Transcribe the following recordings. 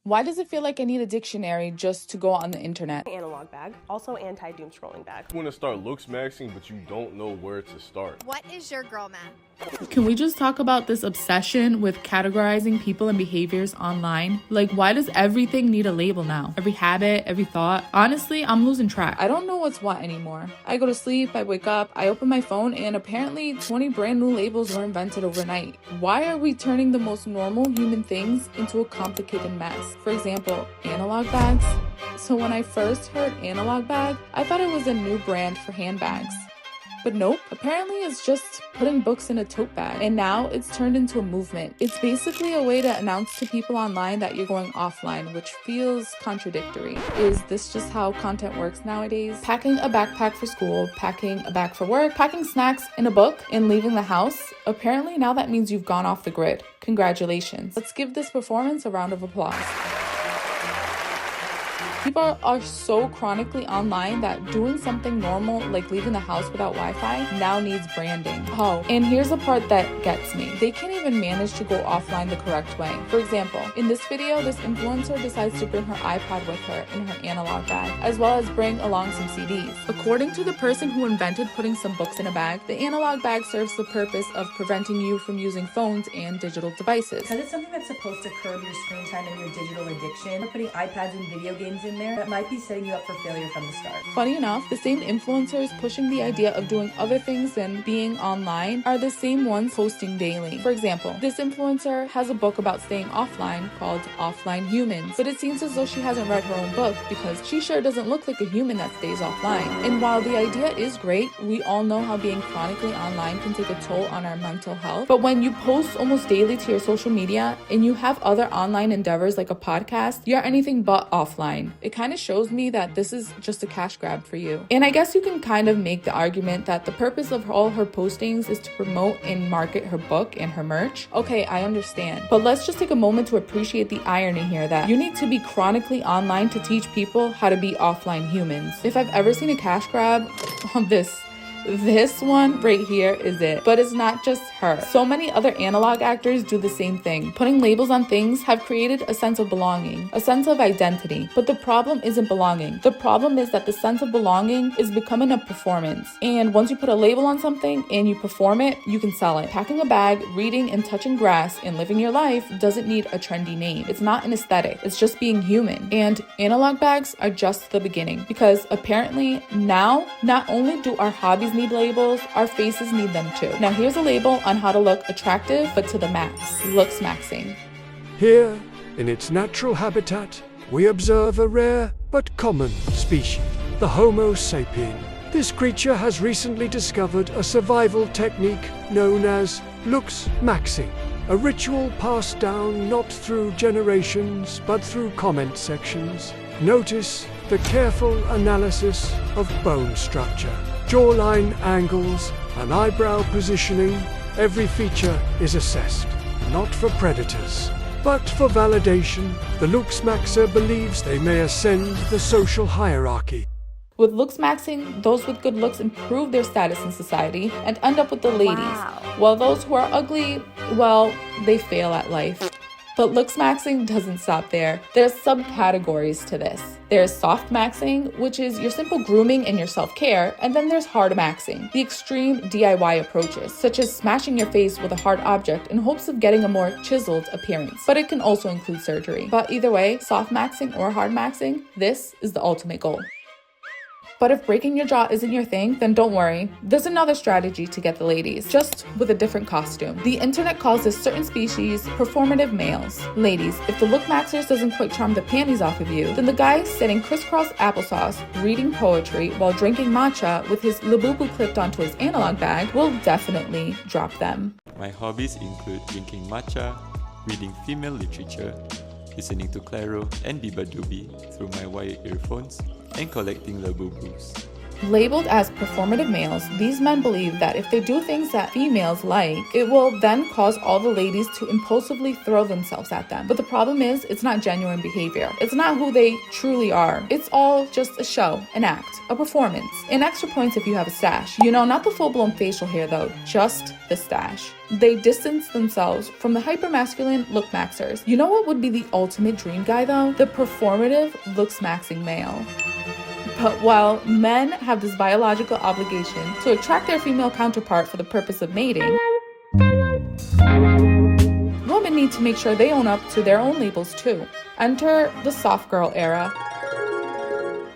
Why does it feel like I need a dictionary just to go on the internet? Analog bag, also anti-doom scrolling bag. You want to start Looksmaxxing, but you don't know where to start. What is your girl math? Can we just talk about this obsession with categorizing people and behaviors online? Like, why does everything need a label now? Every habit, every thought? Honestly, I'm losing track. I don't know what's what anymore. I go to sleep, I wake up, I open my phone, and apparently 20 brand new labels were invented overnight. Why are we turning the most normal human things into a complicated mess? For example, analog bags. So when I first heard analog bag, I thought it was a new brand for handbags. But nope, apparently it's just putting books in a tote bag. And now it's turned into a movement. It's basically a way to announce to people online that you're going offline, which feels contradictory. Is this just how content works nowadays? Packing a backpack for school, packing a bag for work, packing snacks in a book, and leaving the house. Apparently now that means you've gone off the grid. Congratulations. Let's give this performance a round of applause. People are so chronically online that doing something normal like leaving the house without Wi-Fi now needs branding. Oh, and here's the part that gets me. They can't even manage to go offline the correct way. For example, in this video, this influencer decides to bring her iPad with her in her analog bag, as well as bring along some CDs. According to the person who invented putting some books in a bag, the analog bag serves the purpose of preventing you from using phones and digital devices. Because it's something that's supposed to curb your screen time and your digital addiction. Putting iPads and video games in there, that might be setting you up for failure from the start. Funny enough, the same influencers pushing the idea of doing other things than being online are the same ones posting daily. For example, this influencer has a book about staying offline called Offline Humans, but it seems as though she hasn't read her own book because she sure doesn't look like a human that stays offline. And while the idea is great, we all know how being chronically online can take a toll on our mental health. But when you post almost daily to your social media and you have other online endeavors like a podcast, you're anything but offline. It kind of shows me that this is just a cash grab for you. And I guess you can kind of make the argument that the purpose of all her postings is to promote and market her book and her merch. Okay, I understand. But let's just take a moment to appreciate the irony here that you need to be chronically online to teach people how to be offline humans. If I've ever seen a cash grab on this one right here is it. But it's not just her. So many other analog actors do the same thing. Putting labels on things have created a sense of belonging, a sense of identity. But the problem isn't belonging. The problem is that the sense of belonging is becoming a performance. And once you put a label on something and you perform it, you can sell it. Packing a bag, reading and touching grass, and living your life doesn't need a trendy name. It's not an aesthetic. It's just being human. And analog bags are just the beginning, because apparently now, not only do our hobbies need labels, our faces need them too. Now here's a label on how to look attractive but to the max. Looksmaxxing. Here, in its natural habitat, we observe a rare but common species, the Homo sapien. This creature has recently discovered a survival technique known as Looksmaxxing, a ritual passed down not through generations but through comment sections. Notice the careful analysis of bone structure, jawline angles, and eyebrow positioning. Every feature is assessed, not for predators, but for validation. The Looksmaxxer believes they may ascend the social hierarchy. With Looksmaxxing, those with good looks improve their status in society and end up with the ladies, while those who are ugly, well, they fail at life. But Looksmaxxing doesn't stop there. There's subcategories to this. There's soft maxing, which is your simple grooming and your self-care, and then there's hard maxing, the extreme DIY approaches, such as smashing your face with a hard object in hopes of getting a more chiseled appearance. But it can also include surgery. But either way, soft maxing or hard maxing, this is the ultimate goal. But if breaking your jaw isn't your thing, then don't worry. There's another strategy to get the ladies, just with a different costume. The internet calls this certain species performative males. Ladies, if the Lookmaxxers doesn't quite charm the panties off of you, then the guy sitting crisscross applesauce, reading poetry while drinking matcha with his labubu clipped onto his analog bag will definitely drop them. My hobbies include drinking matcha, reading female literature, listening to Claro and Biba Doobie through my wired earphones, and collecting labubus. Labeled as performative males, these men believe that if they do things that females like, it will then cause all the ladies to impulsively throw themselves at them. But the problem is, it's not genuine behavior. It's not who they truly are. It's all just a show, an act, a performance. And extra points if you have a stash. You know, not the full-blown facial hair though, just the stash. They distance themselves from the hyper-masculine Looksmaxxers. You know what would be the ultimate dream guy though? The performative Looksmaxxing male. But while men have this biological obligation to attract their female counterpart for the purpose of mating, women need to make sure they own up to their own labels too. Enter the soft girl era.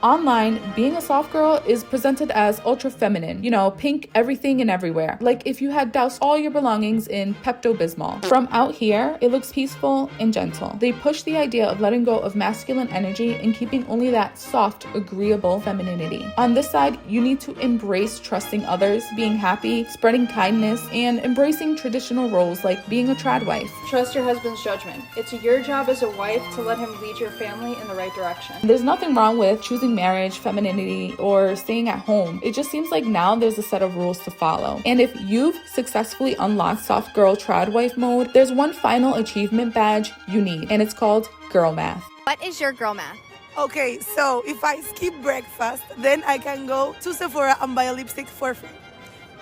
Online, being a soft girl is presented as ultra feminine, you know, pink everything and everywhere. Like if you had doused all your belongings in Pepto-Bismol. From out here, it looks peaceful and gentle. They push the idea of letting go of masculine energy and keeping only that soft, agreeable femininity. On this side, you need to embrace trusting others, being happy, spreading kindness, and embracing traditional roles like being a trad wife. Trust your husband's judgment. It's your job as a wife to let him lead your family in the right direction. There's nothing wrong with choosing marriage, femininity, or staying at home. It just seems like now there's a set of rules to follow. And if you've successfully unlocked soft girl trad wife mode, there's one final achievement badge you need, and it's called girl math. What is your girl math? Okay, so if I skip breakfast, then I can go to Sephora and buy a lipstick for free.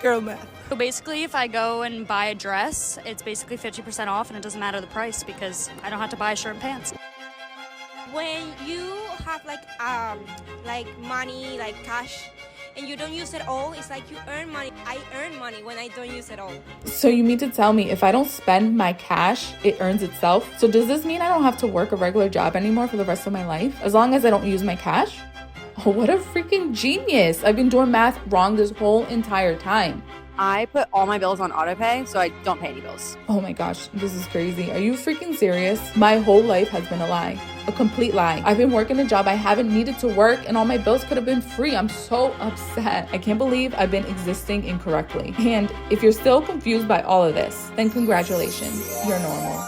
Girl math. So basically, if I go and buy a dress, it's basically 50% off, and it doesn't matter the price because I don't have to buy a shirt and pants. When you have like money, like cash, and you don't use it all, it's like you earn money. I earn money when I don't use it all. So you mean to tell me if I don't spend my cash, it earns itself? So does this mean I don't have to work a regular job anymore for the rest of my life, as long as I don't use my cash? Oh, what a freaking genius. I've been doing math wrong this whole entire time. I put all my bills on autopay, so I don't pay any bills. Oh my gosh, this is crazy. Are you freaking serious? My whole life has been a lie. A complete lie. I've been working a job I haven't needed to work, and all my bills could have been free. I'm so upset. I can't believe I've been existing incorrectly. And if you're still confused by all of this, then congratulations, you're normal.